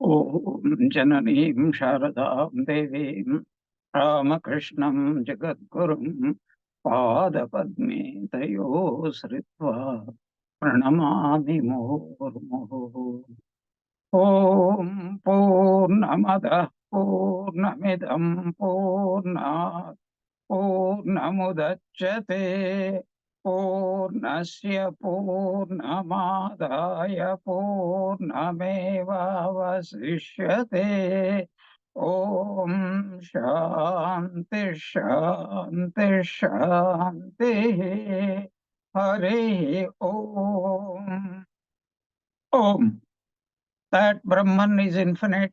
ॐ जननीं शारदां देवीं रामकृष्णं जगद्गुरुं पादपद्मे तयोः श्रित्वा प्रणमामि मुहुर्मुहुः। ॐ पूर्णमदः पूर्णमिदं पूर्णात् पूर्णमुदच्यते पूर्णस्य पूर्णमादाय पूर्णमेवावशिष्यते। ॐ शान्ति शान्ति शान्तिः। हरिः ॐ। Om. That Brahman is infinite,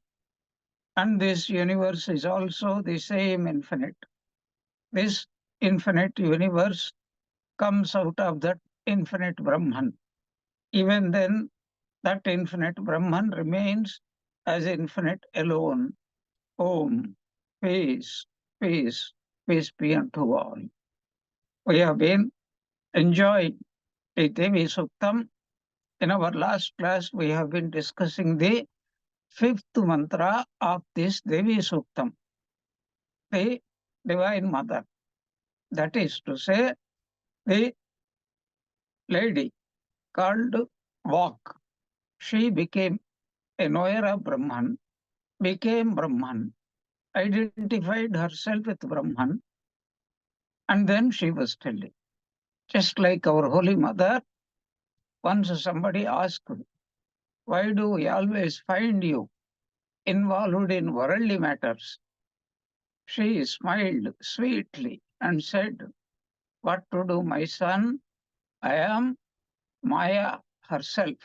and this universe is also the same infinite. This infinite universe comes out of that infinite Brahman. Even then, that infinite Brahman remains as infinite alone. Om, peace, peace, peace be unto all. We have been enjoying the Devi Suktam. In our last class, we have been discussing the fifth mantra of this Devi Suktam, the Divine Mother. That is to say, the lady called Vak. She became a knower of Brahman, became Brahman, identified herself with Brahman, and then she was telling. Just like our Holy Mother, once somebody asked, why do we always find you involved in worldly matters? She smiled sweetly and said, what to do, my son? I am Maya herself.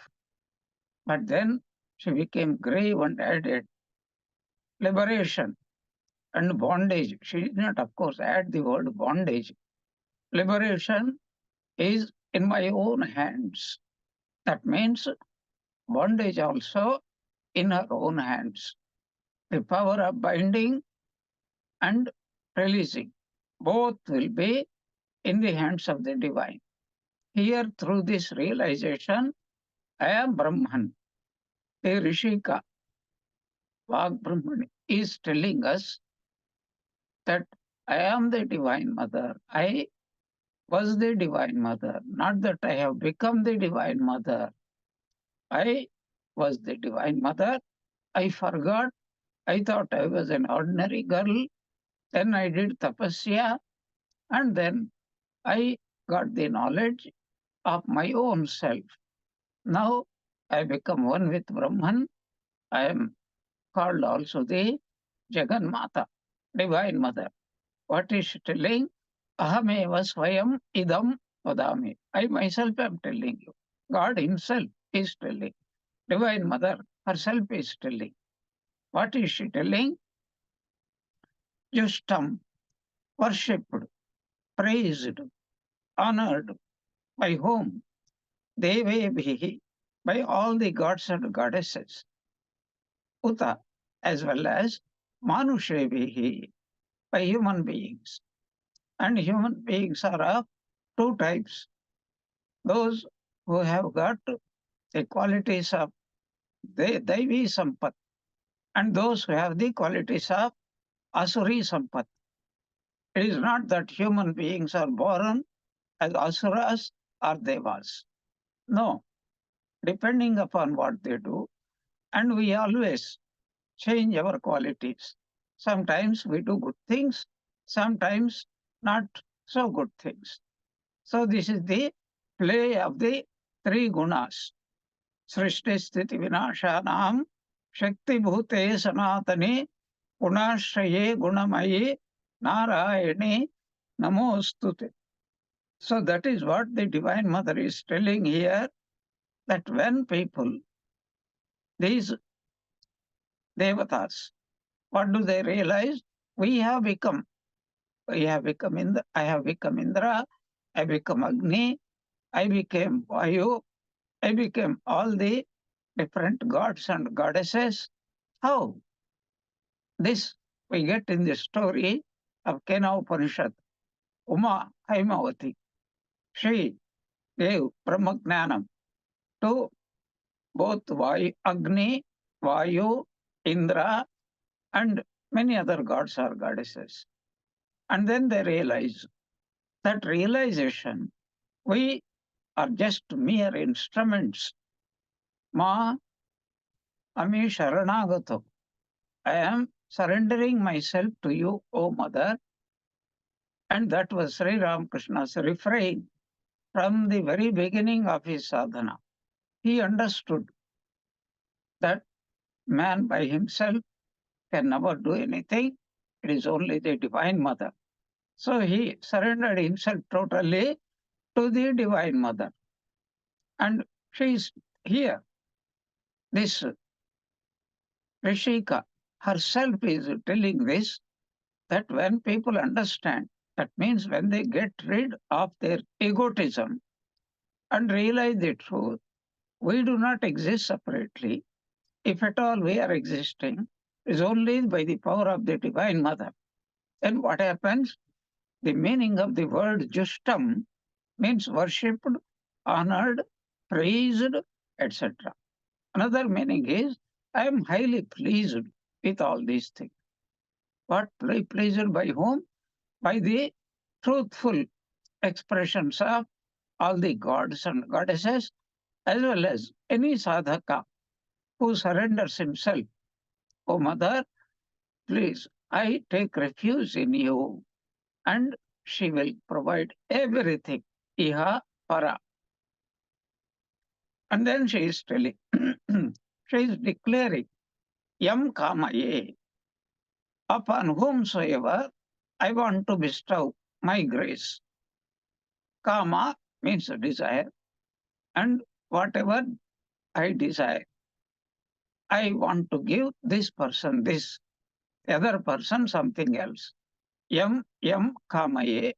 But then she became grave and added, liberation and bondage. She did not, of course, add the word bondage. Liberation is in my own hands. That means bondage also in her own hands. The power of binding and releasing, both will be in the hands of the divine. Here, through this realization, I am Brahman. The Rishika, Vag Brahman, is telling us that I am the Divine Mother. I was the Divine Mother, not that I have become the Divine Mother. I was the Divine Mother. I forgot. I thought I was an ordinary girl. Then I did tapasya, and then I got the knowledge of my own self. Now I become one with Brahman. I am called also the Jaganmata, Divine Mother. What is she telling? Ahameva swayam idam vadami. I myself am telling you. God himself is telling. Divine Mother herself is telling. What is she telling? Justam, worshipped, praised, honored. By whom? Devebhihi, by all the gods and goddesses. Uta, as well as Manushevihi, by human beings. And human beings are of two types. Those who have got the qualities of the Devi Sampat, and those who have the qualities of Asuri Sampat. It is not that human beings are born as Asuras or Devas. No, depending upon what they do, and we always change our qualities. Sometimes we do good things, sometimes not so good things. So this is the play of the three gunas. Srishti Sthiti Vinashanam Shakti Bhute Sanatani Gunashraye Gunamayi Narayani Namostute. So that is what the Divine Mother is telling here, that when people, these devatas, what do they realize? We have become Indra, I have become Indra, I become Agni, I became Vayu, I became all the different gods and goddesses. How? This we get in the story of Kena Upanishad. Uma Haimavati, she gave Brahmagnanam to both Vayu, Agni Vayu, Indra, and many other gods or goddesses. And then they realize that realization, we are just mere instruments. Ma Ami Sharanagato. I am surrendering myself to you, O Mother. And that was Sri Ramakrishna's refrain from the very beginning of his sadhana. He understood that man by himself can never do anything. It is only the Divine Mother. So he surrendered himself totally to the Divine Mother. And she is here. This Rishika herself is telling this, that when people understand, that means when they get rid of their egotism and realize the truth, we do not exist separately. If at all we are existing, is only by the power of the Divine Mother. Then what happens? The meaning of the word justam means worshipped, honored, praised, etc. Another meaning is I am highly pleased with all these things. What pleased by whom? By the truthful expressions of all the gods and goddesses, as well as any sadhaka who surrenders himself. O Mother, please, I take refuge in you, and she will provide everything, iha para. And then she is telling, she is declaring, yam kamaye, upon whomsoever I want to bestow my grace. Kama means desire, and whatever I desire, I want to give this person this, the other person something else. Yam kamaye,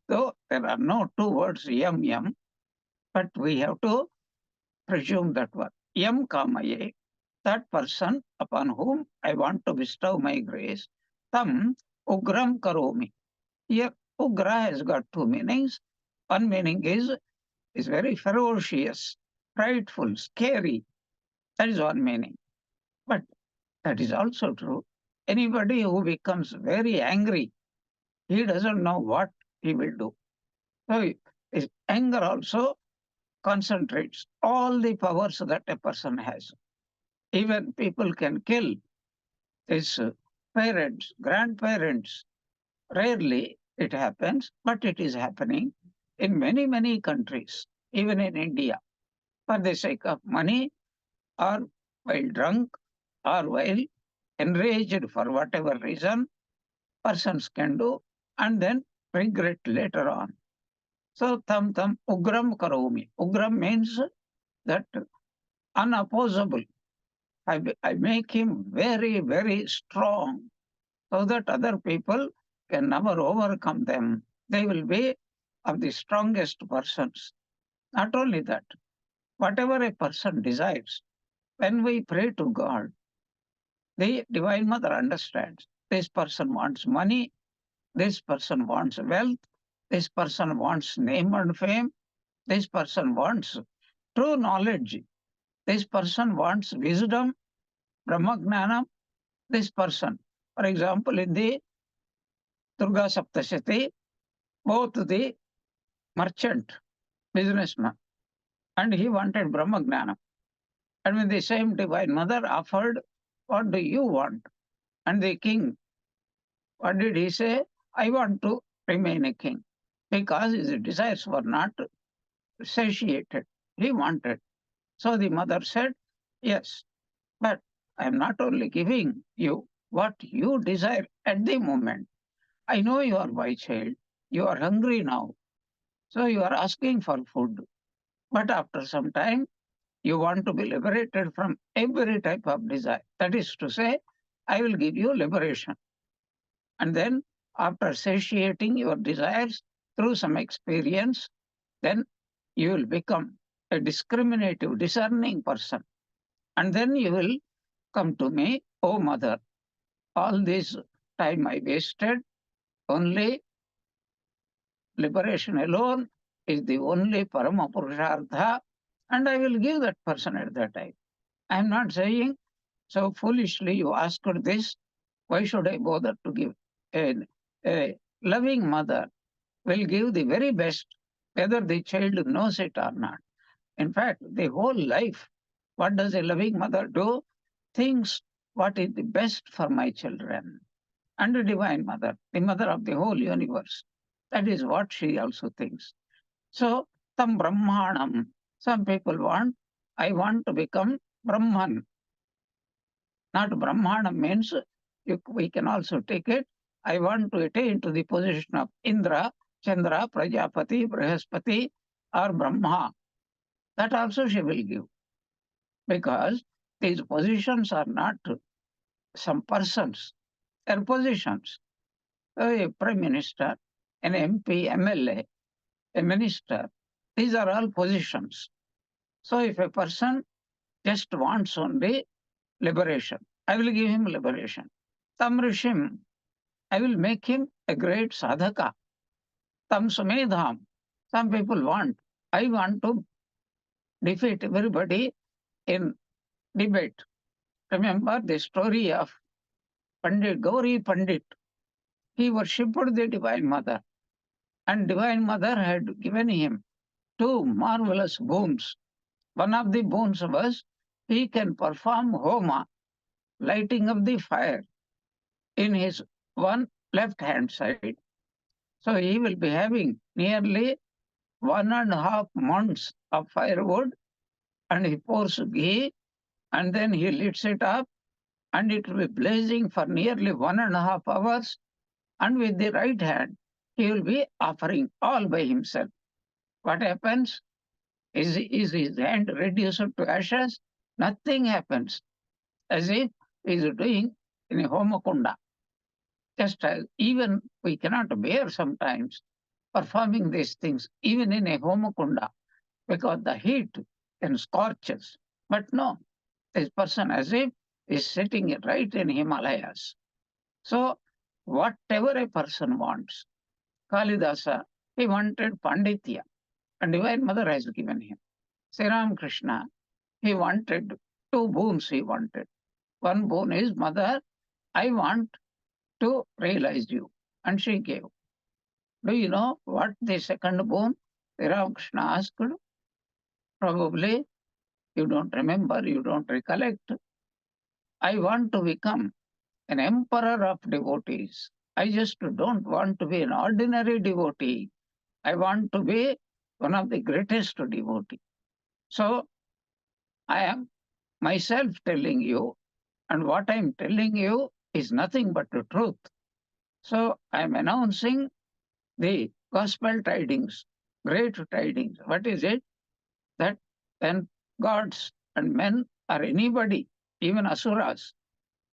though there are no two words yam, but we have to presume that word. Yam kamaye, that person upon whom I want to bestow my grace, tam ugram karomi. Here, ugra has got two meanings. One meaning is very ferocious, frightful, scary. That is one meaning. But that is also true. Anybody who becomes very angry, he doesn't know what he will do. So his anger also concentrates all the powers that a person has. Even people can kill his parents, grandparents. Rarely it happens, but it is happening in many, many countries, even in India, for the sake of money or while drunk or while enraged for whatever reason persons can do and then regret later on. So tam ugram karomi. Ugram means that unopposable. I make him very, very strong so that other people can never overcome them. They will be of the strongest persons. Not only that, whatever a person desires, when we pray to God, the Divine Mother understands this person wants money, this person wants wealth, this person wants name and fame, this person wants true knowledge, this person wants wisdom, Brahmagnanam, this person. For example, in the Durga Saptashati, both the merchant, businessman, and he wanted Brahmagnanam. And when the same Divine Mother offered, what do you want? And the king, what did he say? I want to remain a king. Because his desires were not satiated. He wanted. So the mother said, yes, but I am not only giving you what you desire at the moment. I know you are my child. You are hungry now. So you are asking for food. But after some time, you want to be liberated from every type of desire. That is to say, I will give you liberation. And then, after satiating your desires through some experience, then you will become a discriminative, discerning person. And then you will come to me, oh mother, all this time I wasted, only liberation alone is the only Paramapurushartha, and I will give that person at that time. I am not saying So foolishly you asked this, why should I bother to give? A loving mother will give the very best, whether the child knows it or not. In fact, the whole life, what does a loving mother do? Thinks what is the best for my children. And the Divine Mother, the mother of the whole universe, that is what she also thinks. So, tam Brahmanam, some people want, I want to become Brahman. Not Brahmanam means, we can also take it, I want to attain to the position of Indra, Chandra, Prajapati, Brihaspati, or Brahma. That also she will give. Because these positions are not some persons, they're positions. A prime minister, an MP, MLA, a minister, these are all positions. So if a person just wants only liberation, I will give him liberation. Tam Rishim, I will make him a great sadhaka. Tam Sumedham, some people want, I want to defeat everybody in debate. Remember the story of Pandit Gauri Pandit. He worshipped the Divine Mother, and Divine Mother had given him two marvelous boons. One of the boons was he can perform homa, lighting of the fire, in his one left hand side. So he will be having nearly 1.5 months of firewood, and he pours ghee, and then he lights it up, and it will be blazing for nearly 1.5 hours. And with the right hand, he will be offering all by himself. What happens? Is his hand reduced to ashes? Nothing happens. As if he is doing in a homakunda. Just as even we cannot bear sometimes performing these things, even in a homakunda, because the heat can scorch us. But no, this person as if is sitting right in Himalayas. So whatever a person wants, Kalidasa, he wanted Panditya, and Divine Mother has given him. Sri Ram Krishna, he wanted two boons he wanted. One boon is, Mother, I want to realize you. And she gave. Do you know what the second boon Sri Ramakrishna asked? Probably you don't remember, you don't recollect. I want to become an emperor of devotees. I just don't want to be an ordinary devotee. I want to be one of the greatest devotee. So I am myself telling you, and what I am telling you is nothing but the truth. So I am announcing the gospel tidings, great tidings. What is it? That when gods and men or anybody, even asuras,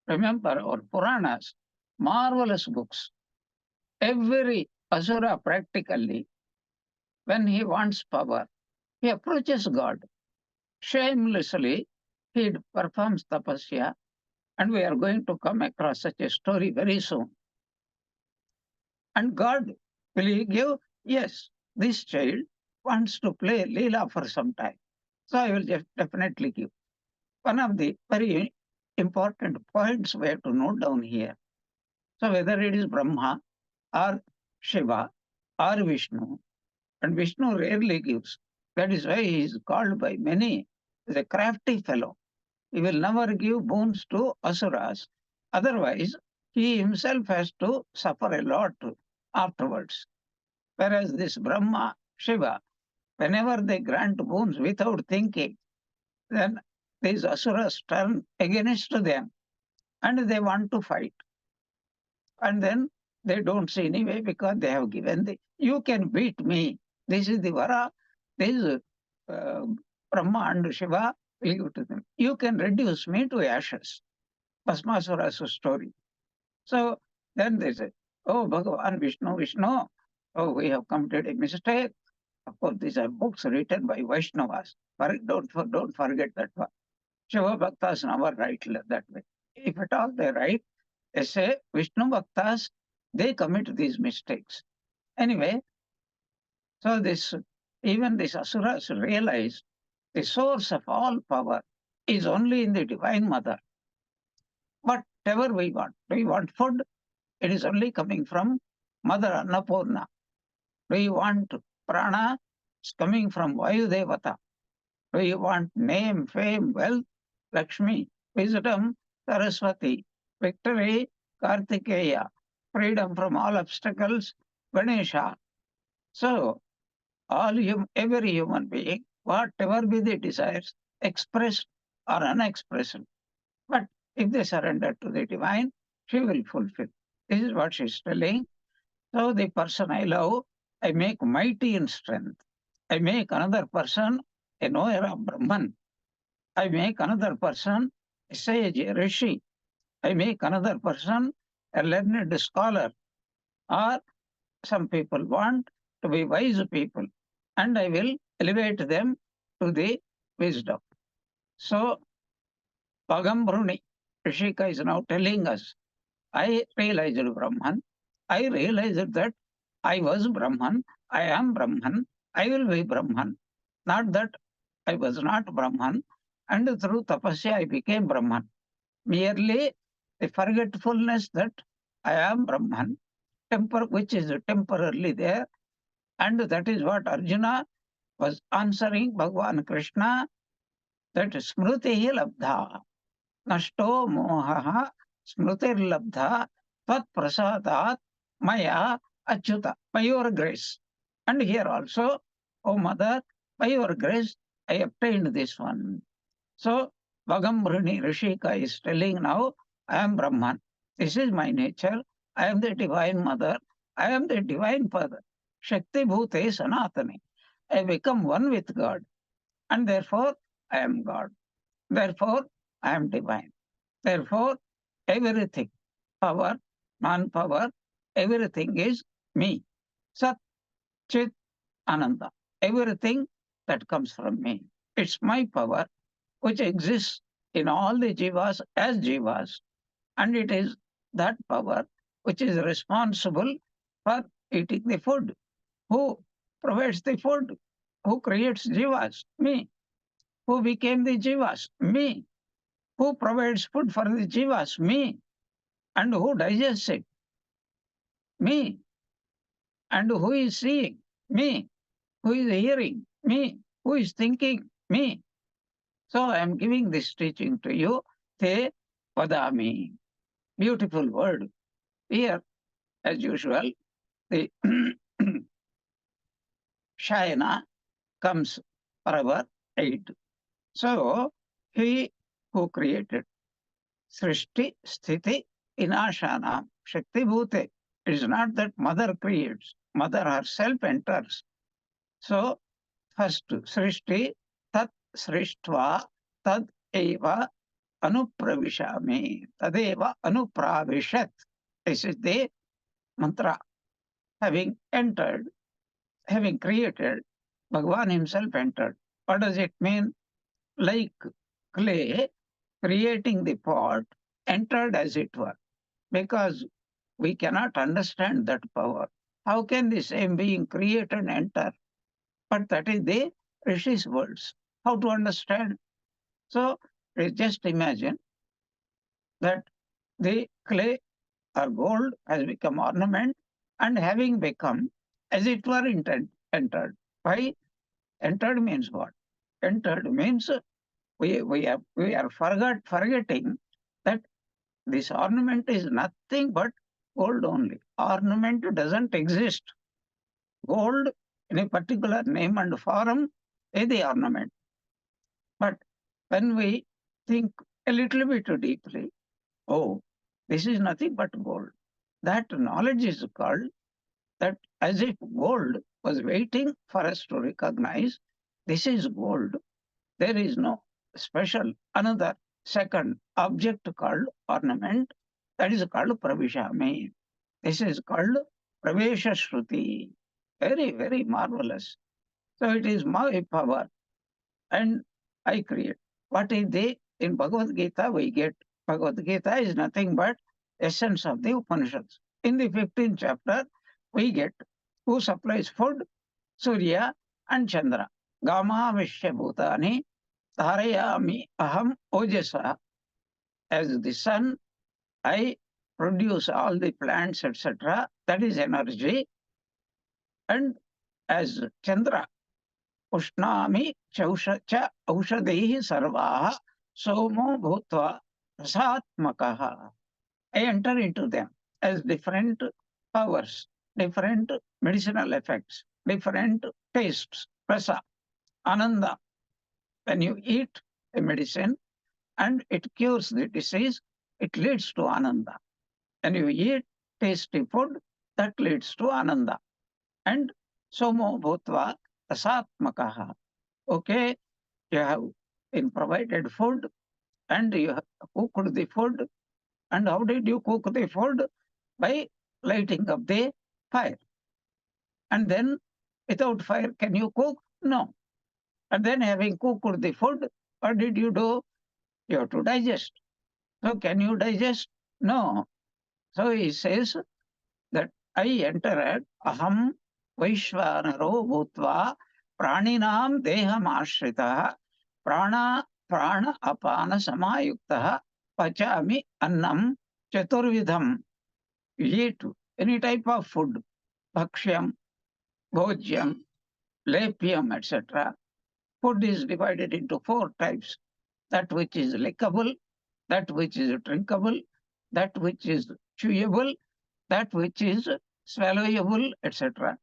remember our Puranas, marvelous books. Every asura practically, when he wants power, he approaches God. Shamelessly, he performs tapasya, and we are going to come across such a story very soon. And God will give, yes, this child wants to play Leela for some time. So I will just definitely give. One of the very important points we have to note down here. So whether it is Brahma or Shiva or Vishnu, and Vishnu rarely gives. That is why he is called by many as a crafty fellow. He will never give boons to asuras. Otherwise, he himself has to suffer a lot afterwards. Whereas this Brahma, Shiva, whenever they grant boons without thinking, then these asuras turn against them and they want to fight. And then they don't see any way because they have given the, you can beat me. This is the vara. This is Brahma and Shiva will give to them. You can reduce me to ashes. Bhasmasura's story. So then they say, oh, Bhagavan Vishnu, Vishnu, oh, we have committed a mistake. Of course, these are books written by Vaishnavas. Don't forget that one. Shiva Bhaktas never write that way. If at all they write, they say Vishnu Bhaktas, they commit these mistakes. Anyway, so this even these asuras realize the source of all power is only in the Divine Mother. whatever we want. Do you want food? It is only coming from Mother Annapurna. Do you want prana? It's coming from Vayu Devata. Do you want name, fame, wealth? Lakshmi, wisdom, Saraswati, victory, Kartikeya, freedom from all obstacles, Ganesha. So, every human being, whatever be the desires, expressed or unexpressed, but if they surrender to the divine, she will fulfill. This is what she is telling. So, the person I love, I make mighty in strength. I make another person a knower of Brahman. I make another person a sage, a rishi. I make another person a learned scholar. Or some people want to be wise people, and I will elevate them to the wisdom. So, Pagambruni, Rishika is now telling us, I realized Brahman. I realized that I was Brahman. I am Brahman. I will be Brahman. Not that I was not Brahman. And through tapasya, I became Brahman. Merely the forgetfulness that I am Brahman, which is temporarily there. And that is what Arjuna was answering Bhagavan Krishna, that smriti labdha, nashto moha smritir labdha, tat prasadat maya achyuta, by your grace. And here also, O mother, by your grace, I obtained this one. So, Vagambruni Rishika is telling now, I am Brahman. This is my nature. I am the divine mother. I am the divine father. Shakti Bhute Sanatani. I become one with God. And therefore, I am God. Therefore, I am divine. Therefore, everything, power, non-power, everything is me. Sat, Chit, Ananda. Everything that comes from me. It's my power which exists in all the jivas as jivas, and it is that power which is responsible for eating the food. Who provides the food? Who creates jivas? Me. Who became the jivas? Me. Who provides food for the jivas? Me. And who digests it? Me. And who is seeing? Me. Who is hearing? Me. Who is thinking? Me. So I am giving this teaching to you. Te vadami. Beautiful word. Here, as usual, the Shayana comes for our aid. So, he who created Srishti, Sthiti, Vinashana, Shakti Bhute. It is not that mother creates, mother herself enters. So, first, Srishti, Tat Srishtva, Tad Eva Anupravishami, Tadeva Anupravishat. This is the mantra. Having entered, having created, Bhagavan himself entered. What does it mean? Like clay creating the pot, entered as it were, because we cannot understand that power. How can the same being create and enter? But that is the Rishi's words. How to understand? So just imagine that the clay or gold has become ornament, and having become, as it were, entered. Why? Entered means what? Entered means we are forgetting that this ornament is nothing but gold only. Ornament doesn't exist. Gold in a particular name and form is the ornament. But when we think a little bit deeply, oh, this is nothing but gold. That knowledge is called, that as if gold was waiting for us to recognize this is gold. There is no special another second object called ornament. That is called pravishami. This is called pravesha shruti. Very, very marvelous. So it is my power and I create. What is the, in Bhagavad Gita we get? Bhagavad Gita is nothing but essence of the Upanishads. In the 15th chapter, we get who supplies food? Surya and Chandra. Gama Vishya Bhutani Dharayami Aham Ojasa. As the sun I produce all the plants, etc. That is energy. And as Chandra, Ushnami cha aushadaihi sarvaha somo bhutva rasatmakaha. I enter into them as different powers, different medicinal effects, different tastes, rasa, ananda. When you eat a medicine and it cures the disease, it leads to ananda. When you eat tasty food, that leads to ananda. And somo bhutva rasatmakaha. Okay, you have been provided food and you have cooked the food. And how did you cook the food? By lighting up the fire. And then without fire, can you cook? No. And then having cooked the food, what did you do? You have to digest. So can you digest? No. So he says that I entered aham vaishvanaro bhutva praninam deham ashrita prana apana samayukta pachami annam chaturvidham. You eat any type of food, bhakshyam, bhojyam, lepyam, etc. Food is divided into four types: that which is lickable, that which is drinkable, that which is chewable, that which is swallowable, etc.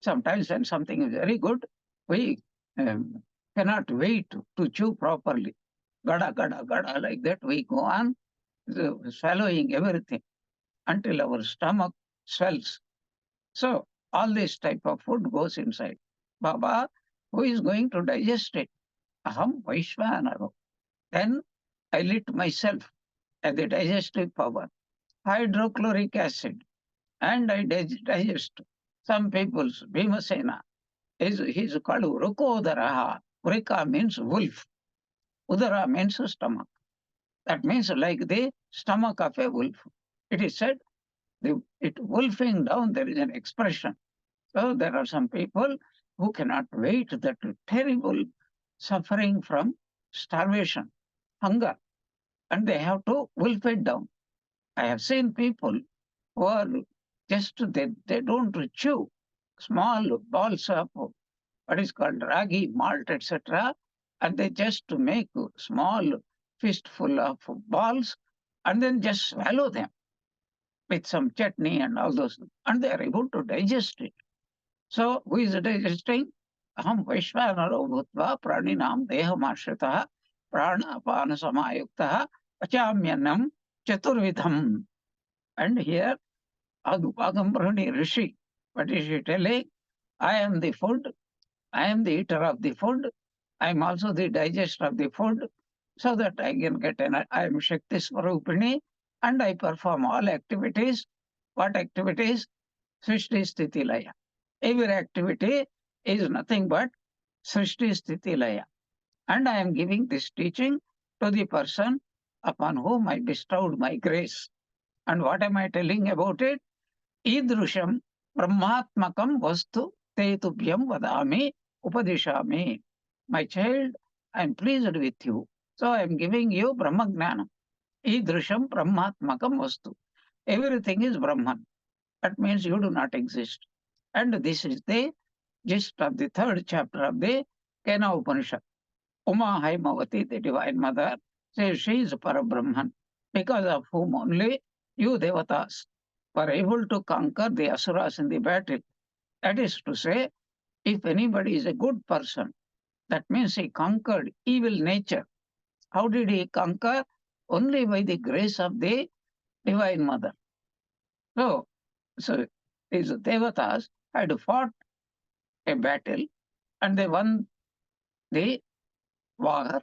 Sometimes when something is very good, we cannot wait to chew properly. Gada, gada, gada, like that we go on swallowing everything until our stomach swells. So all this type of food goes inside. Baba, who is going to digest it? Aham Vaishvanaro. Then I lit myself as the digestive power. Hydrochloric acid. And I digest. Some people's Bhimasena he's called Urukodaraha. Urika means wolf. Udara means stomach. That means like the stomach of a wolf. It is said, it wolfing down, there is an expression. So there are some people who cannot wait that terrible suffering from starvation, hunger, and they have to wolf it down. I have seen people who are just, they don't chew small balls of what is called ragi, malt, etc. And they just make small fistful of balls and then just swallow them with some chutney and all those, and they are able to digest it. So who is digesting? Aham Vaishvanaro Bhutva Praninam Dehamashritah Prana Apana Samayuktah Pachamyanam Chaturvidham. And here Agambrani Rishi, what is he telling? I am the food, I am the eater of the food, I am also the digester of the food, so that I can get I am Shakti Swarupini and I perform all activities. What activities? Srishti Sthiti Laya. Every activity is nothing but Srishti Sthiti Laya. And I am giving this teaching to the person upon whom I bestowed my grace. And what am I telling about it? Idrusham Brahmatmakam Vastu Tetubhyam Vadami Upadishami. My child, I am pleased with you. So I am giving you Brahmagnanam. Idrusham Brahmatmakam Vastu. Everything is Brahman. That means you do not exist. And this is the gist of the third chapter of the Kena Upanishad. Uma Haimavati, the Divine Mother, says she is Parabrahman, because of whom only you Devatas were able to conquer the Asuras in the battle. That is to say, if anybody is a good person, that means he conquered evil nature. How did he conquer? Only by the grace of the Divine Mother. So these Devatas had fought a battle and they won the war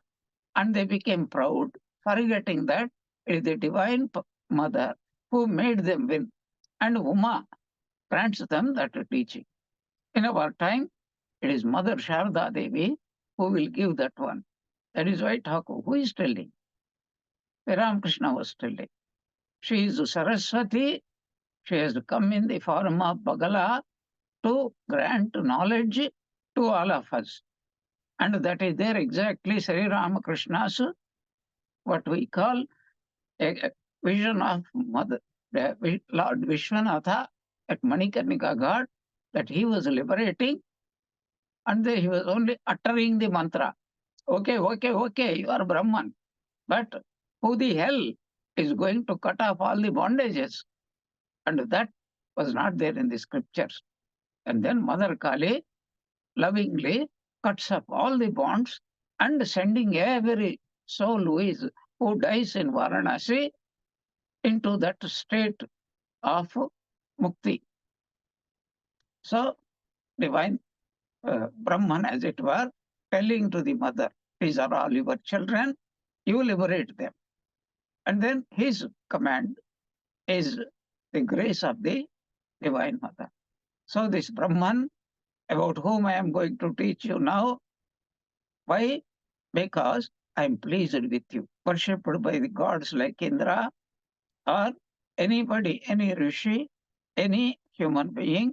and they became proud, forgetting that it is the Divine Mother who made them win. And Uma grants them that teaching. In our time, it is Mother Sharda Devi who will give that one. That is why Thakur, who is telling? Ramakrishna was telling. She is Saraswati. She has come in the form of Bagala to grant knowledge to all of us. And that is there exactly Sri Ramakrishna's, what we call A vision of Mother, Lord Vishwanatha at Manikarnika Ghat, that he was liberating, and he was only uttering the mantra. Okay, okay, okay, you are Brahman. But who the hell is going to cut off all the bondages? And that was not there in the scriptures. And then Mother Kali lovingly cuts up all the bonds and sending every soul who dies in Varanasi into that state of mukti. So divine Brahman, as it were, telling to the mother, these are all your children, you liberate them. And then his command is the grace of the Divine Mother. So this Brahman, about whom I am going to teach you now, why? Because I am pleased with you, worshipped by the gods like Indra or anybody, any rishi, any human being,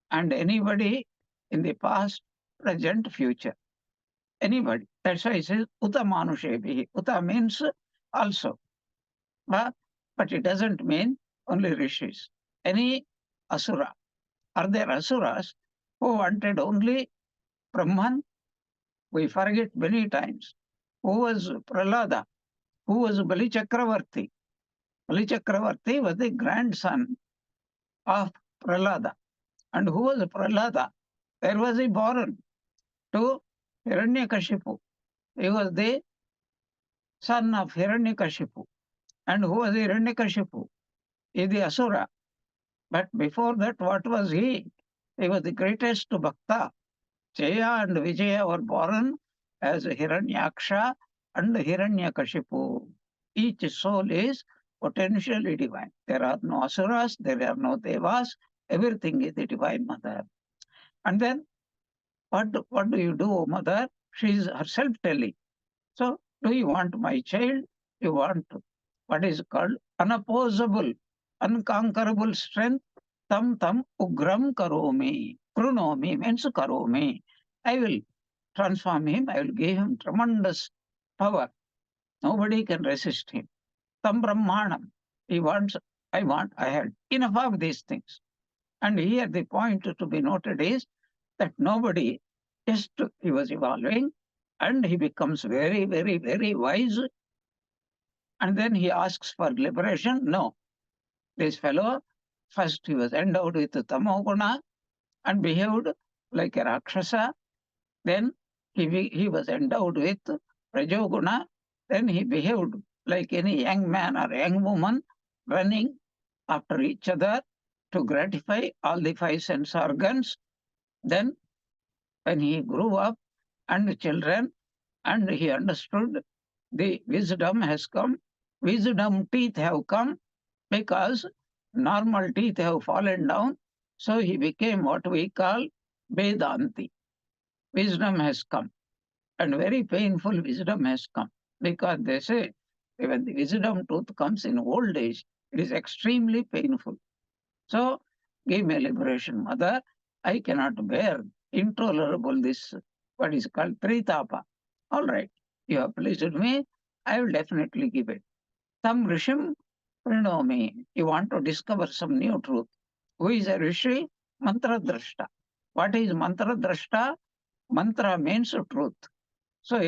and anybody in the past, present, future. Anybody. That's why it says Uta Manushebihi. Uta means also. But it doesn't mean only rishis. Any asura. Are there asuras who wanted only Brahman? We forget many times. Who was Prahlada? Who was Bali Chakravarti? Bali Chakravarti was the grandson of Prahlada. And who was Prahlada? There was a born to Hiranyakashipu. He was the son of Hiranyakashipu. And who was Hiranyakashipu? He is the Asura. But before that, what was he? He was the greatest Bhakta. Jaya and Vijaya were born as Hiranyaksha and Hiranyakashipu. Each soul is potentially divine. There are no Asuras, there are no Devas, everything is the Divine Mother. And then, what do you do, Mother? She is herself telling. So, do you want my child? You want what is called unopposable, unconquerable strength? Tam ugram karomi. Krunomi means karomi. I will transform him. I will give him tremendous power. Nobody can resist him. Tam brahmanam. He wants, I had enough of these things. And here the point to be noted is that nobody, just he was evolving and he becomes very, very, very wise. And then he asks for liberation. No. This fellow, first he was endowed with tamoguna and behaved like a rakshasa. Then he was endowed with rajoguna. Then he behaved like any young man or young woman running after each other to gratify all the five sense organs. Then when he grew up and children and he understood the wisdom has come, wisdom teeth have come because normal teeth have fallen down. So he became what we call Vedanti. Wisdom has come, and very painful wisdom has come because they say when the wisdom tooth comes in old age, it is extremely painful. So give me liberation, Mother. I cannot bear intolerable this, what is called Tritapa. All right, you have pleased me. I will definitely give it. Some Rishim Prinomi. You want to discover some new truth. Who is a Rishi? Mantra Drashta. What is Mantra Drashta? Mantra means truth. So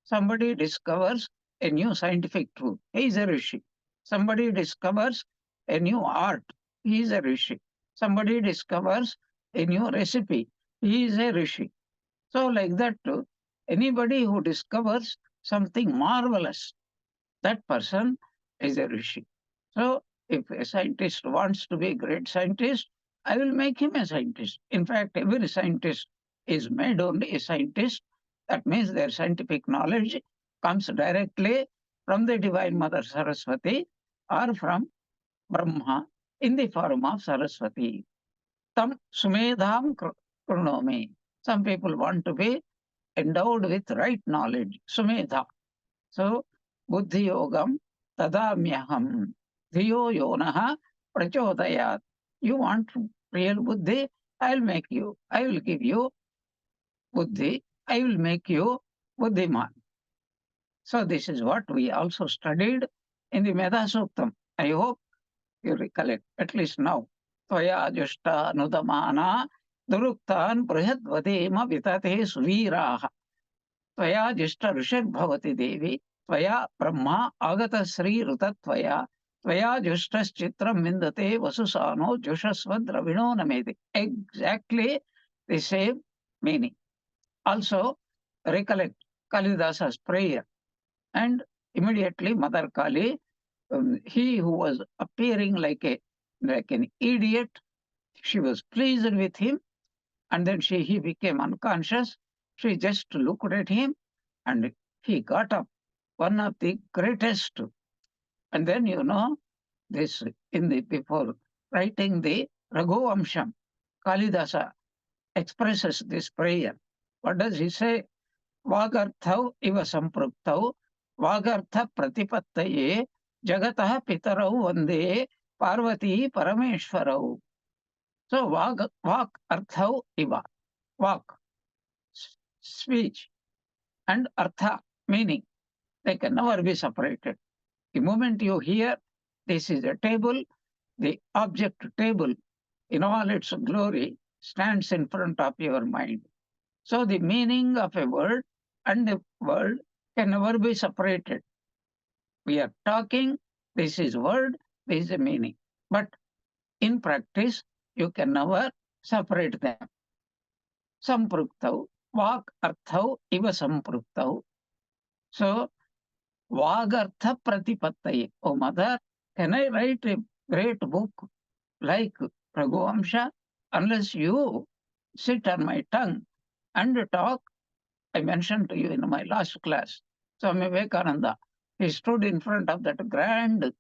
somebody discovers a new scientific truth. He is a Rishi. Somebody discovers a new art. He is a Rishi. Somebody discovers a new recipe. He is a Rishi. So like that, anybody who discovers something marvelous, that person is a Rishi. So if a scientist wants to be a great scientist, I will make him a scientist. In fact, every scientist is made only a scientist. That means their scientific knowledge comes directly from the Divine Mother Saraswati or from Brahma in the form of Saraswati. Tam Sumedham Krunomi. Some people want to be endowed with right knowledge, Sumedha. So, Buddhi Yogam Tadamyaham. Dhiyo Yonaha Prachodayat. You want real Buddhi? I will give you Buddhi. I will make you Buddhiman. So, this is what we also studied in the Meda Suktam. I hope you recollect, at least now. Tvaya jushta nudamana duruktan brihadvadema vitate suviraha. Tvaya jushta ऋषिर्भवति Devi. Tvaya brahma agata sri rutattvaya. Tvaya jushtaschitram vindate vasusano jushasvadravino namedi. Exactly the same meaning. Also, recollect Kalidasa's prayer. And immediately Mother Kali, he who was appearing like an idiot, she was pleased with him, and then he became unconscious. She just looked at him, and he got up. One of the greatest. And then this before writing the Raghuvamsham, Kalidasa expresses this prayer. What does he say? Vagarthau iva sampruktau vagartha pratipattaye jagatah pitarau vande parvati parameshwarau. So vak arthau iva, vak, speech, and artha, meaning, they can never be separated. The moment you hear this is a table, the object table in all its glory stands in front of your mind. So the meaning of a word and the word can never be separated. We are talking, this is word, this is a meaning. But in practice, you can never separate them. Sampruktau, vak arthau iva sampruktau. So, vagartha pratipattaye. Oh mother, can I write a great book like Raghuvamsha unless you sit on my tongue and talk? I mentioned to you in my last class, Swami Vivekananda, he stood in front of that grand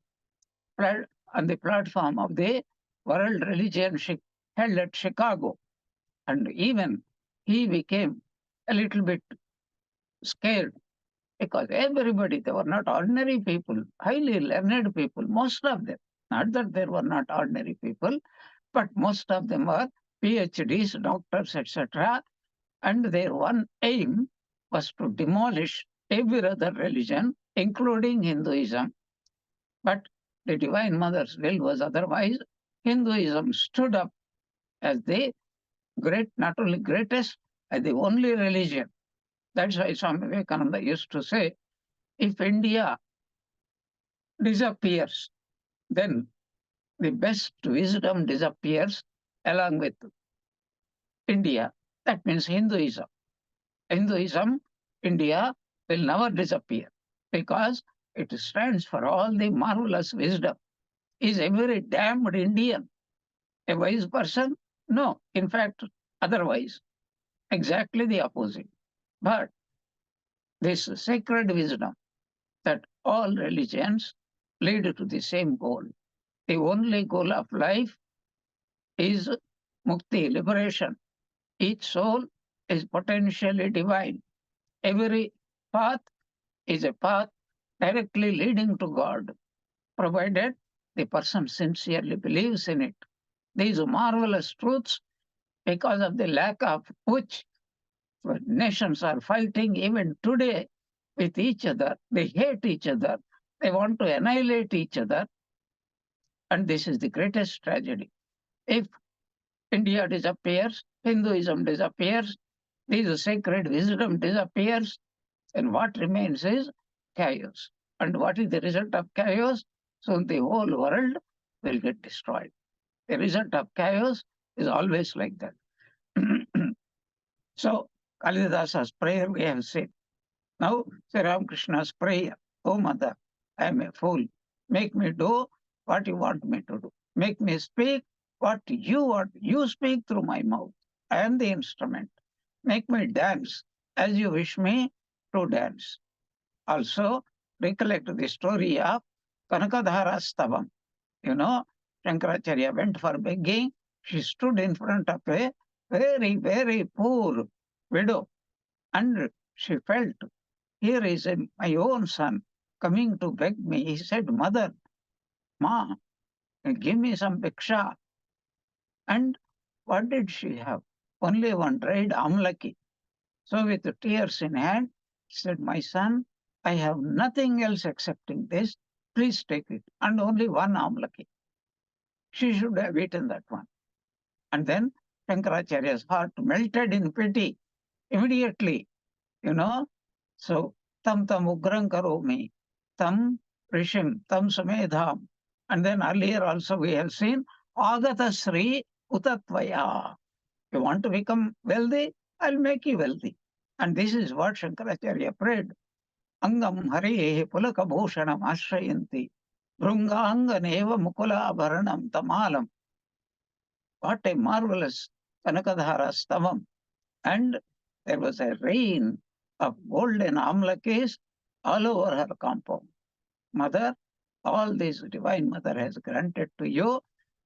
on the platform of the World Religion held at Chicago. And even he became a little bit scared because everybody, they were not ordinary people, highly learned people, most of them. Not that there were not ordinary people, but most of them were PhDs, doctors, etc. And their one aim was to demolish every other religion, including Hinduism. But the Divine Mother's will was otherwise. Hinduism stood up as the great, not only greatest, as the only religion. That's why Swami Vivekananda used to say, if India disappears, then the best wisdom disappears along with India. That means Hinduism. Hinduism, India will never disappear because it stands for all the marvelous wisdom. Is every damned Indian a wise person? No, in fact, otherwise, exactly the opposite. But this sacred wisdom that all religions lead to the same goal. The only goal of life is mukti, liberation. Each soul is potentially divine. Every path is a path directly leading to God, provided the person sincerely believes in it. These marvelous truths, because of the lack of which nations are fighting even today with each other. They hate each other. They want to annihilate each other. And this is the greatest tragedy. If India disappears, Hinduism disappears, this sacred wisdom disappears, and what remains is chaos. And what is the result of chaos? So the whole world will get destroyed. The result of chaos is always like that. So Kalidasa's prayer we have said. Now Sri Ramakrishna's prayer. Oh mother, I am a fool. Make me do what you want me to do. Make me speak what you want. You speak through my mouth. I am the instrument. Make me dance as you wish me to dance. Also, recollect the story of Kanakadhara Stavam. You know, Shankaracharya went for begging. She stood in front of a very, very poor widow. And she felt, here is my own son coming to beg me. He said, Mother, Ma, give me some bhiksha. And what did she have? Only one dried amlaki. So with tears in hand, she said, my son, I have nothing else excepting this. please take it. And only one amlaki. She should have eaten that one. And then Shankaracharya's heart melted in pity immediately, you know. So, tam ugram karomi, tam rishim, tam sumedham. And then earlier also we have seen agata sri utatvaya. You want to become wealthy? I'll make you wealthy. And this is what Shankaracharya prayed. Angam hare pulaka bhushanam ashrayanti. Brunganganeva mukula tamalam. What a marvelous Kanakadhara stavam. And there was a rain of golden amlakis all over her compound. Mother, all this Divine Mother has granted to you,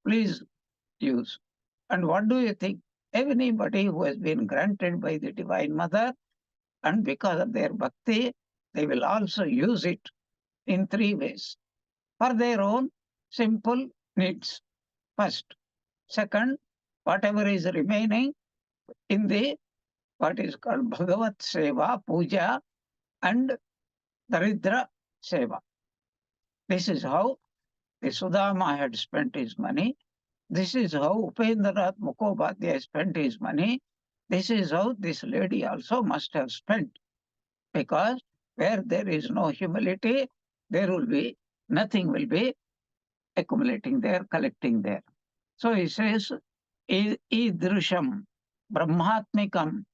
please use. And what do you think? Anybody who has been granted by the Divine Mother, and because of their bhakti, they will also use it in three ways. For their own simple needs, first. Second, whatever is remaining in the what is called Bhagavat Seva, Puja, and Daridra Seva. This is how the Sudama had spent his money. This is how Upendranath Mukhopadhyay spent his money. This is how this lady also must have spent. Because where there is no humility, there will be nothing will be accumulating there, collecting there. So he says, Idrisham Brahmatmikam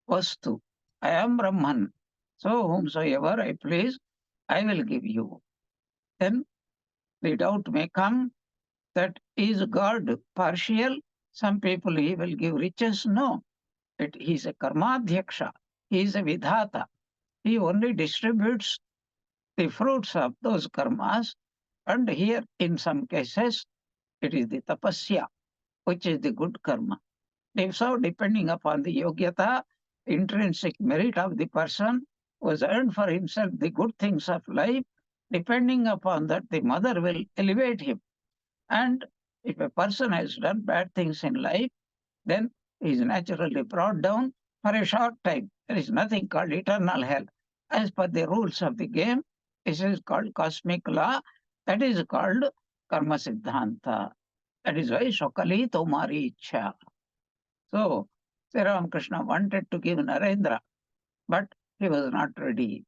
Vastu. I am Brahman. So whomsoever I please, I will give you. Then the doubt may come that is God partial? Some people he will give riches. No. He is a karmadhyaksha. He is a vidhata. He only distributes the fruits of those karmas. And here, in some cases, it is the tapasya, which is the good karma. If so, depending upon the yogyata, intrinsic merit of the person who has earned for himself the good things of life, depending upon that, the mother will elevate him. And if a person has done bad things in life, then he is naturally brought down for a short time. There is nothing called eternal hell. As per the rules of the game, this is called cosmic law. That is called karma siddhanta. That is why Shokali Tomari Ichha. So, Sri Ramakrishna wanted to give Narendra, but he was not ready.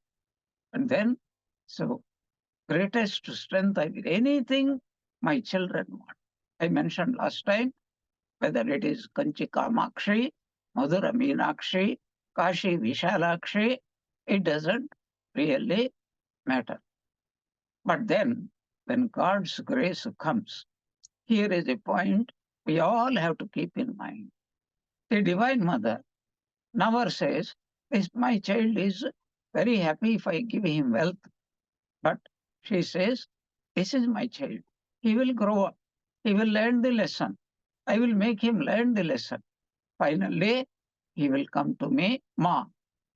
And then, so, greatest strength I will, anything my children want. I mentioned last time, whether it is Kanchi Kamakshi, Madhura Meenakshi, Kashi Vishalakshi, it doesn't really matter. But then, when God's grace comes, here is a point we all have to keep in mind. The Divine Mother never says, my child is very happy if I give him wealth. But she says, this is my child. He will grow up. He will learn the lesson. I will make him learn the lesson. Finally, he will come to me, Ma,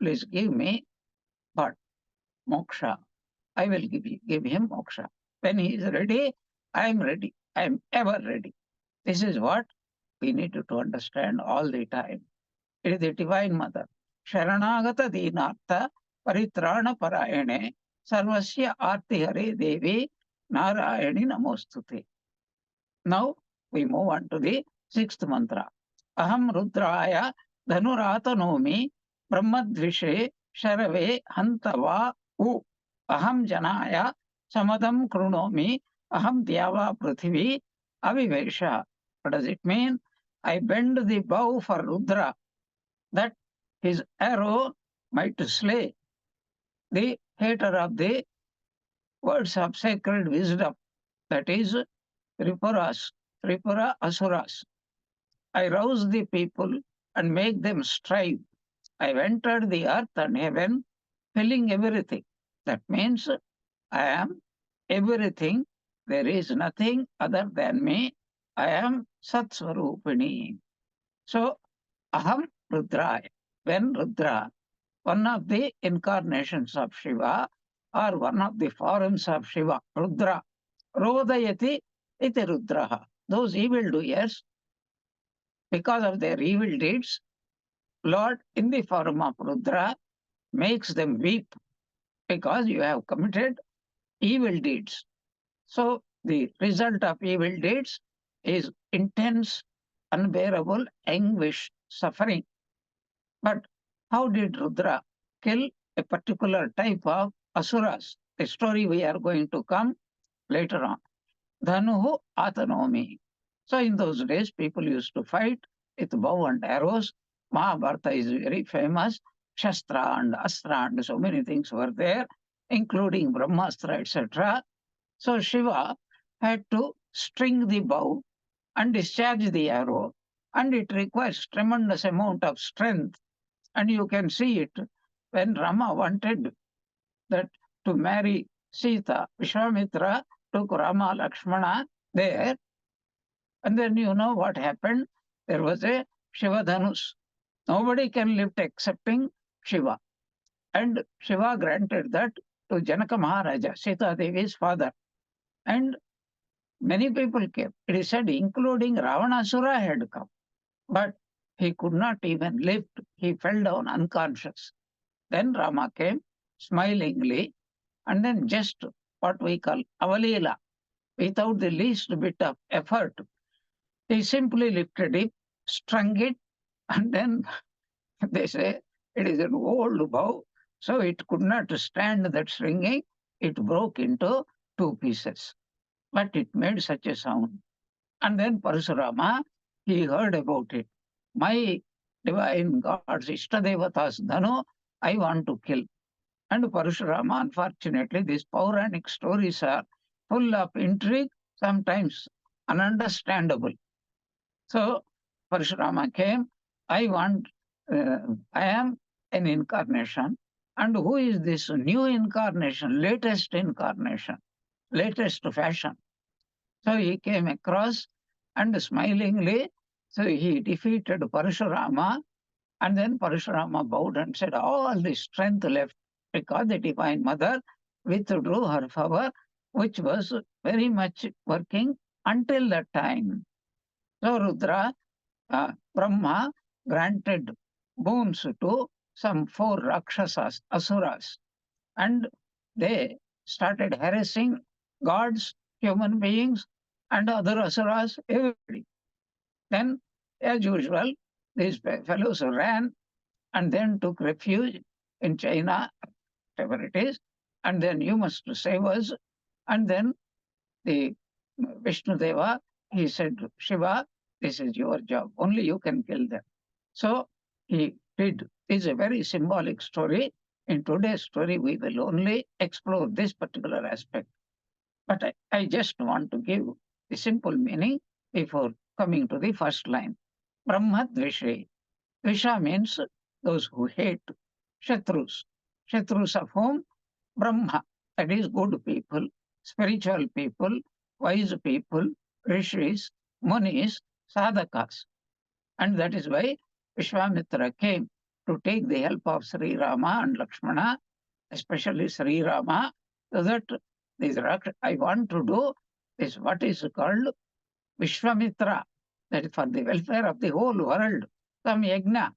please give me but moksha. I will give him moksha. When he is ready, I am ready. I am ever ready. This is what we need to understand all the time. It is the Divine Mother. Sharanagata Dinartha Paritrana Parayane Sarvasya Arti Hare Devi Narayani Namostute. Now we move on to the sixth mantra. Aham Rudraya Dhanuratanomi Brahmadvishe Sharave Hantava U. Aham Janaya Samadam Krunomi Aham Dyava Prithvi Avivesha. What does it mean? I bend the bow for Rudra, that his arrow might slay the hater of the words of sacred wisdom, that is Tripura Asuras. I rouse the people and make them strive. I've entered the earth and heaven, filling everything. That means I am everything. There is nothing other than me. I am Satsvarupini. So, Aham Rudraya. When Rudra, one of the incarnations of Shiva, or one of the forms of Shiva, Rudra, Rodayati iti Rudraha. Those evildoers, because of their evil deeds, Lord, in the form of Rudra, makes them weep because you have committed evil deeds. So the result of evil deeds is intense, unbearable anguish, suffering. But how did Rudra kill a particular type of asuras? A story we are going to come later on. Dhanuhu Atanomi. So in those days, people used to fight with bow and arrows. Mahabharata is very famous. Shastra and Astra and so many things were there, including Brahmastra, etc. So Shiva had to string the bow and discharge the arrow, and it requires tremendous amount of strength. And you can see it when Rama wanted that to marry Sita. Vishwamitra took Rama Lakshmana there, and then you know what happened? There was a Shiva Dhanus. Nobody can lift excepting Shiva. And Shiva granted that to Janaka Maharaja, Sita Devi's father. And many people came. It is said, including Ravanasura had come. But he could not even lift. He fell down unconscious. Then Rama came smilingly, and then just what we call avalila, without the least bit of effort. He simply lifted it, strung it, and then they say it is an old bow, so it could not stand that stringing. It broke into two pieces, but it made such a sound. And then Parasurama, he heard about it. My divine gods, Ishtadevatas Dhanu, I want to kill. And Parashurama, unfortunately, these Puranic stories are full of intrigue, sometimes ununderstandable. So Parashurama came, I want, I am an incarnation. And who is this new incarnation, latest fashion? So he came across and smilingly, so he defeated Parashurama, and then Parashurama bowed and said, all the strength left because the Divine Mother withdrew her power, which was very much working until that time. So Rudra, Brahma granted boons to some 4 Rakshasas, Asuras, and they started harassing gods, human beings, and other Asuras, everybody. Then, as usual, these fellows ran and then took refuge in China, whatever it is, and then you must save us. And then the Vishnu Deva, he said, Shiva, this is your job. Only you can kill them. So he did. It's a very symbolic story. In today's story, we will only explore this particular aspect. But I just want to give the simple meaning before coming to the first line. Brahma Dvishe. Dvisha means those who hate. Shatrus. Shatrus of whom? Brahma. That is good people, spiritual people, wise people, rishis, munis, sadhakas. And that is why Vishwamitra came to take the help of Sri Rama and Lakshmana, especially Sri Rama, so that this I want to do is what is called Vishwamitra, that is for the welfare of the whole world, some yajna.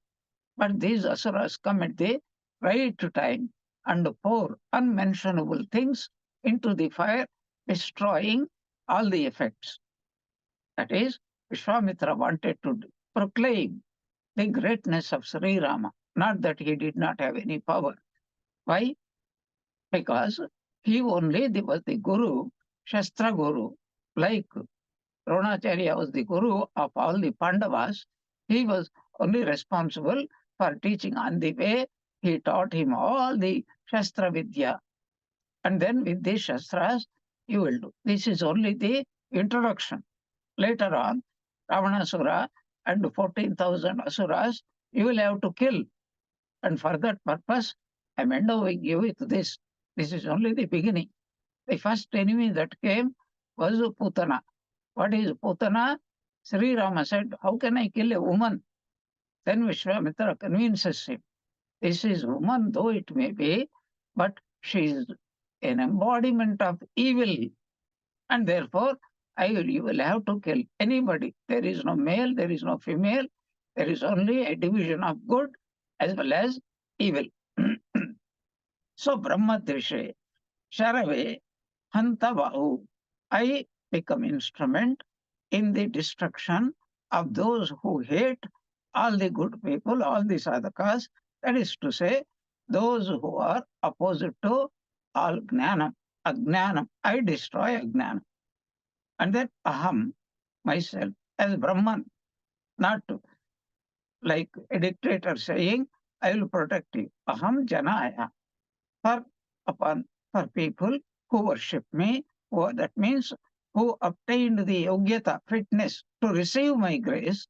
But these asuras come at the right time and pour unmentionable things into the fire, destroying all the effects. That is, Vishwamitra wanted to proclaim the greatness of Sri Rama, not that he did not have any power. Why? Because he only was the guru, Shastra Guru, like Dronacharya was the guru of all the Pandavas. He was only responsible for teaching on the way. He taught him all the Shastra Vidya. And then with these Shastras, you will do. This is only the introduction. Later on, Ravanasura and 14,000 Asuras, you will have to kill. And for that purpose, I'm endowing you with this. This is only the beginning. The first enemy that came was Putana. What is Putana? Sri Rama said, how can I kill a woman? Then Vishwamitra convinces him. This is woman, though it may be, but she is an embodiment of evil. And therefore, you will have to kill anybody. There is no male, there is no female. There is only a division of good as well as evil. So Brahma Drishe, Sharave, Hantavahu. I become instrument in the destruction of those who hate all the good people, all the sadhakas. That is to say, those who are opposite to all gnanam, ajnanam. I destroy ajnanam. And then aham, myself, as Brahman, not like a dictator saying, I will protect you. Aham janaya. For upon for people who worship me, that means who obtained the yogyata, fitness to receive my grace,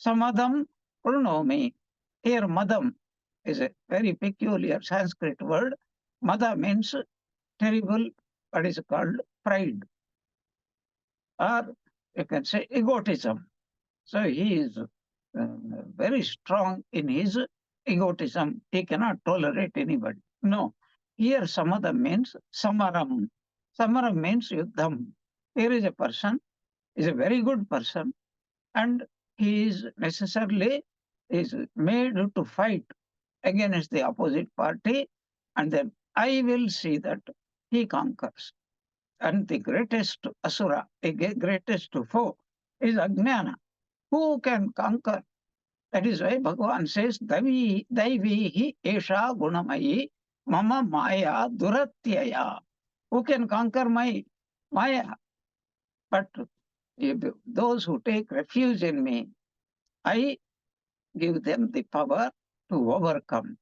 samadam prunomi. Here madam is a very peculiar Sanskrit word. Mada means terrible, what is called pride, or you can say egotism. So he is very strong in his egotism. He cannot tolerate anybody. No. Here samadam means samaram. Samaram means yuddham. Here is a person, is a very good person, and he is necessarily is made to fight against the opposite party, and then I will see that he conquers. And the greatest asura, the greatest foe, is Ajnana. Who can conquer? That is why Bhagavan says, Daivihi Esha Gunamayi Mama Maya Duratyaya. Who can conquer my Maya? But those who take refuge in me, I give them the power to overcome.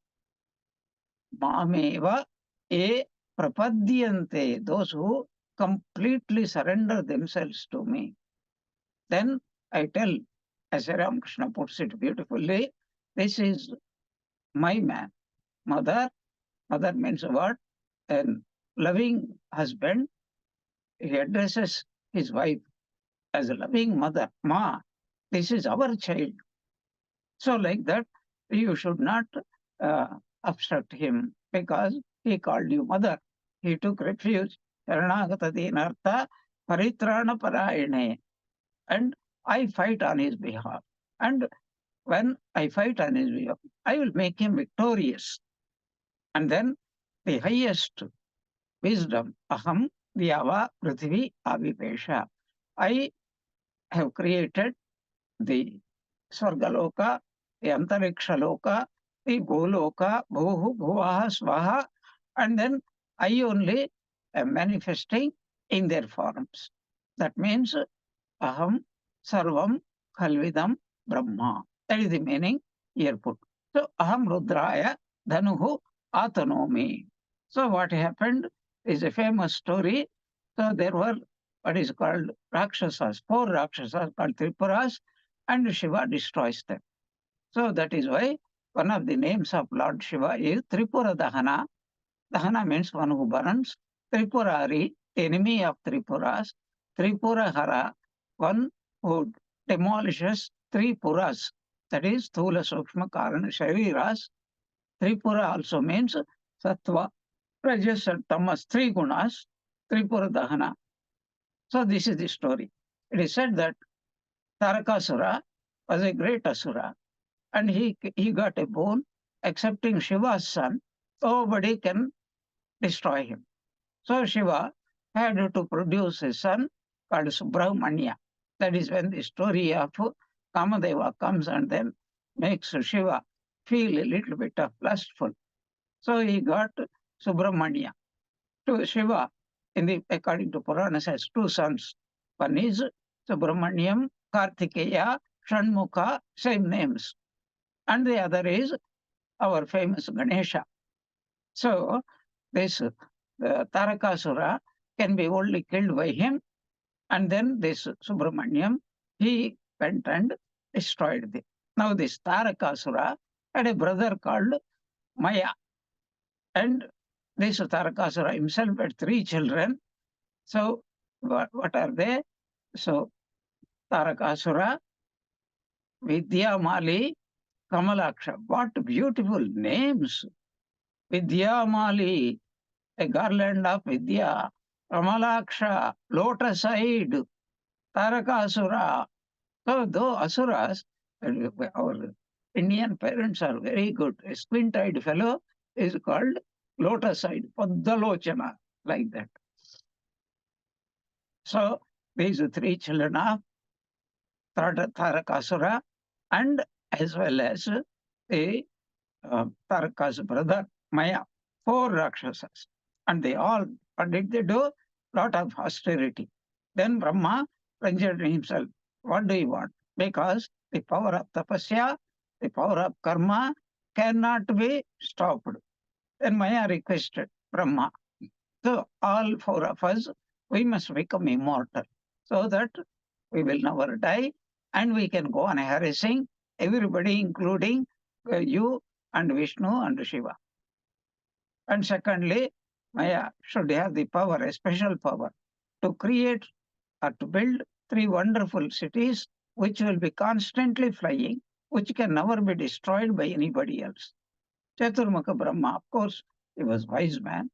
Mameva e prapadyante, those who completely surrender themselves to me. Then I tell, as Ramakrishna puts it beautifully, this is my man. Mother means what? A loving husband, he addresses his wife as a loving mother. Ma, this is our child. So like that, you should not obstruct him because he called you mother. He took refuge. Sharanagata dinartha paritrana parayane. And I fight on his behalf. And when I fight on his behalf, I will make him victorious. And then the highest wisdom, aham vyava prithvi avipesha. I have created the Svargaloka, the Antarikshaloka, the Goloka, Bhuhu, Bhuvaha, Swaha, and then I only am manifesting in their forms. That means aham sarvam khalvidam brahma. That is the meaning here put. So aham rudraya dhanuhu atanomi. So what happened is a famous story. So there were what is called Rakshasas, 4 Rakshasas called Tripuras, and Shiva destroys them. So that is why one of the names of Lord Shiva is Tripura Dahana. Dahana means one who burns. Tripurari, enemy of Tripuras. Tripurahara, one who demolishes Tripuras. That is Thula Sukshma Karana Shariras. Tripura also means Sattva, Rajas and Tamas, 3 gunas. Tripura Dahana. So this is the story. It is said that Tarakasura was a great asura, and he got a boon, accepting Shiva's son. Nobody can destroy him. So Shiva had to produce a son called Subramanya. That is when the story of Kamadeva comes and then makes Shiva feel a little bit of lustful. So he got Subramanya. To Shiva, according to Puranas, has 2 sons. One is Subramanyam, Kartikeya, Shanmukha, same names. And the other is our famous Ganesha. So this Tarakasura can be only killed by him. And then this Subramanyam, he went and destroyed them. Now this Tarakasura had a brother called Maya. And this Tarakasura himself had 3 children. So what are they? So Tarakasura, Vidyamali, Kamalaksha. What beautiful names! Vidyamali, a garland of Vidya. Kamalaksha, lotus-eyed. Tarakasura. So though asuras, our Indian parents are very good. A squint-eyed fellow is called lotus-eyed, Paddalochana, like that. So these three children of Tarakasura, and as well as the Taraka's brother Maya, four Rakshasas. And they all, what did they do? Lot of austerity. Then Brahma plunged himself. What do you want? Because the power of tapasya, the power of karma cannot be stopped. Then Maya requested Brahma. So all four of us, we must become immortal so that we will never die and we can go on harassing everybody, including you and Vishnu and Shiva. And secondly, Maya should have the power, a special power, to create or to build three wonderful cities which will be constantly flying, which can never be destroyed by anybody else. Chaturmukha Brahma, of course, he was wise man.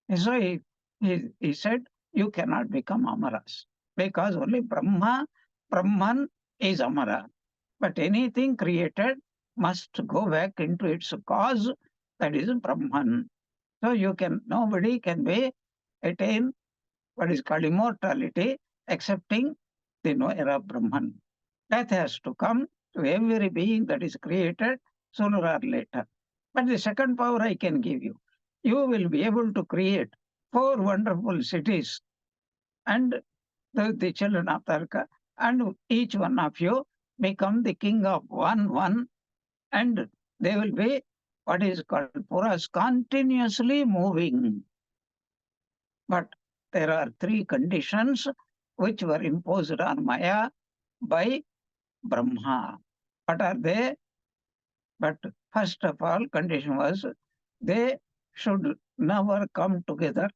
And so he said, you cannot become Amaras because only Brahman is Amara. But anything created must go back into its cause, that is Brahman. So nobody can attain what is called immortality excepting the knower of Brahman. Death has to come to every being that is created sooner or later. But the second power I can give you, you will be able to create four wonderful cities and the children of Tarka, and each one of you become the king of one, and they will be what is called puras, continuously moving. But there are three conditions which were imposed on Maya by Brahma. What are they? But first of all, condition was they should never come together,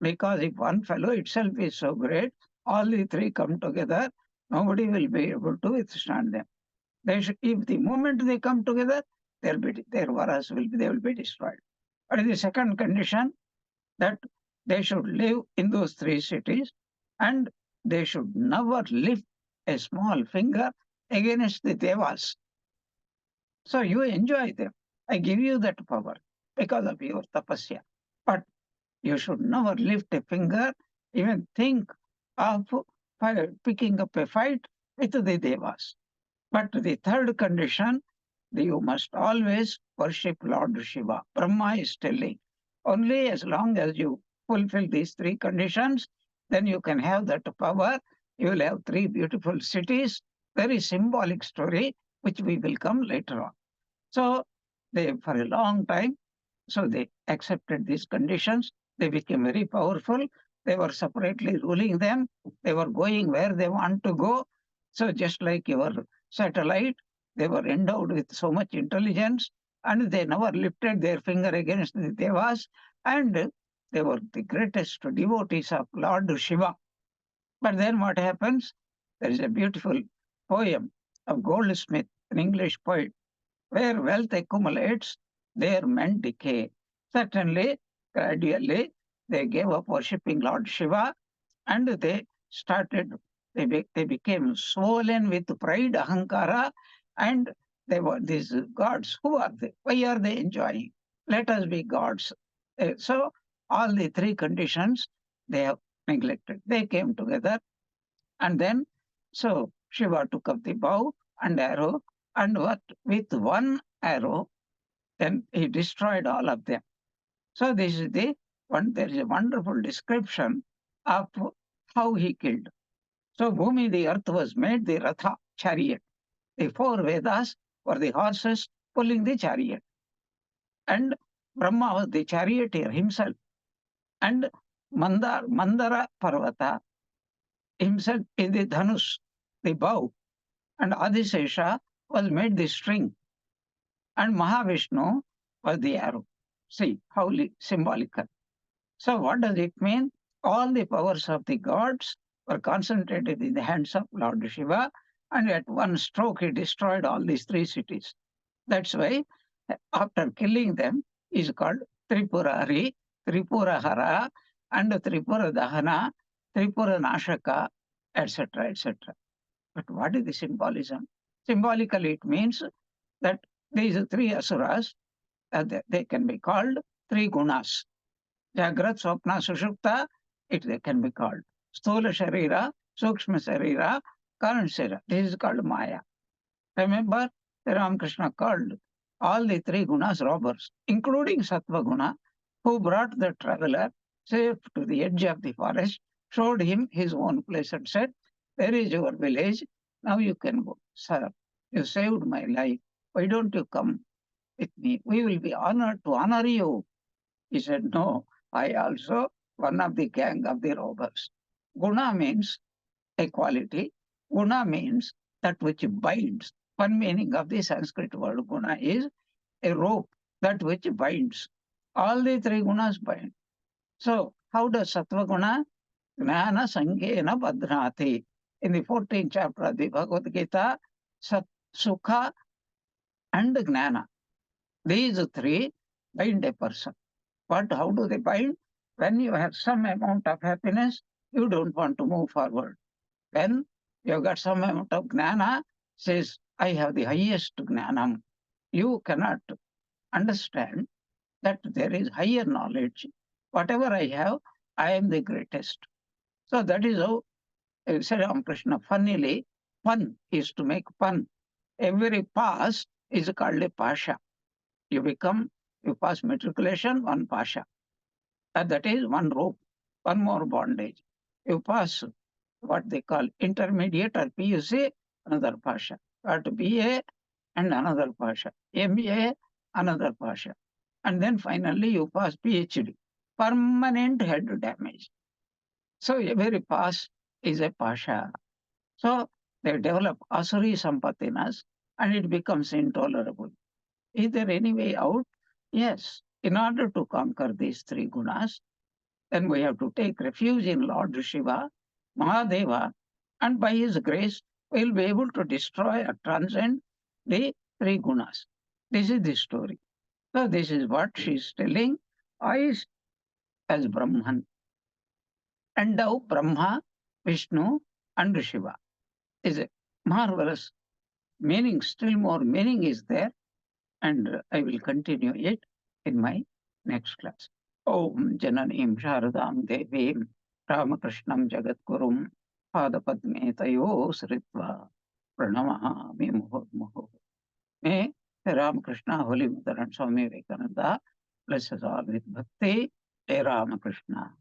because if one fellow itself is so great, all the three come together, nobody will be able to withstand them. If the moment they come together, their varas will be destroyed. What is the second condition? That they should live in those three cities and they should never lift a small finger against the devas. So you enjoy them. I give you that power because of your tapasya. But you should never lift a finger, even think of picking up a fight with the devas. But the third condition, you must always worship Lord Shiva. Brahma is telling, only as long as you fulfill these three conditions, then you can have that power. You will have three beautiful cities. Very symbolic story, which we will come later on. So for a long time, so they accepted these conditions. They became very powerful. They were separately ruling them. They were going where they want to go. So just like your satellite, they were endowed with so much intelligence, and they never lifted their finger against the devas, and they were the greatest devotees of Lord Shiva. But then what happens? There is a beautiful poem of Goldsmith, an English poet, where wealth accumulates, there men decay. Certainly, gradually, they gave up worshipping Lord Shiva, and they became swollen with pride, ahankara, and they were these gods. Who are they? Why are they enjoying? Let us be gods. So all the three conditions they have neglected. They came together, and then so Shiva took up the bow and arrow, and with one arrow, then he destroyed all of them. So this is there is a wonderful description of how he killed. So Bhumi, the earth, was made the Ratha, chariot. The four Vedas were the horses pulling the chariot. And Brahma was the charioteer himself. And Mandara Parvata himself is the Dhanus, the bow. And Adisesha was made the string. And Mahavishnu was the arrow. See how symbolical. So what does it mean? All the powers of the gods were concentrated in the hands of Lord Shiva, and at one stroke he destroyed all these three cities. That's why after killing them is called Tripurari, Tripurahara, and Tripura Dahana, Tripura Nashaka, etc., etc. But what is the symbolism? Symbolically, it means that these three asuras, they can be called three gunas. Jagrat, Swapna, Sushupta, they can be called. Sthula Sharira, Sukshma Sharira, Karan Sharira. This is called Maya. Remember, Ramakrishna called all the three gunas robbers, including Sattva Guna, who brought the traveler safe to the edge of the forest, showed him his own place and said, "Where is your village? Now you can go. Sir, you saved my life. Why don't you come with me? We will be honored to honor you." He said, "No, I also one of the gang of the robbers." Guna means a quality. Guna means that which binds. One meaning of the Sanskrit word guna is a rope, that which binds. All the three gunas bind. So, how does Sattva Guna? Jnana Sanghena Badhnati. In the 14th chapter of the Bhagavad Gita, Sukha and Gnana. These three bind a person. But how do they bind? When you have some amount of happiness, you don't want to move forward. When you got some amount of gnana, says, I have the highest gnanam. You cannot understand that there is higher knowledge. Whatever I have, I am the greatest. So that is how Sri Ramakrishna funnily, fun is to make fun. Every pass is called a pasha. You pass matriculation, one pasha. And that is one rope, one more bondage. You pass what they call intermediate or PUC, another pasha. Got BA and another pasha. MA, another pasha. And then finally you pass PhD. Permanent head damage. So every pass is a pasha. So they develop asuri sampath in us and it becomes intolerable. Is there any way out? Yes. In order to conquer these three gunas, then we have to take refuge in Lord Shiva, Mahadeva, and by his grace, we'll be able to destroy or transcend the three gunas. This is the story. So this is what she's telling. I as Brahman. And now Brahma, Vishnu, and Shiva is a marvelous meaning. Still more meaning is there. And I will continue it in my next class. Om Jananim Sharadam Devim Ramakrishnam Jagatgurum Padapadme Tayo Sritva Pranamahami Muhurmuhu. May Ramakrishna, Holy Mother and Swami Vivekananda bless us all with bhakti. Jai Ramakrishna.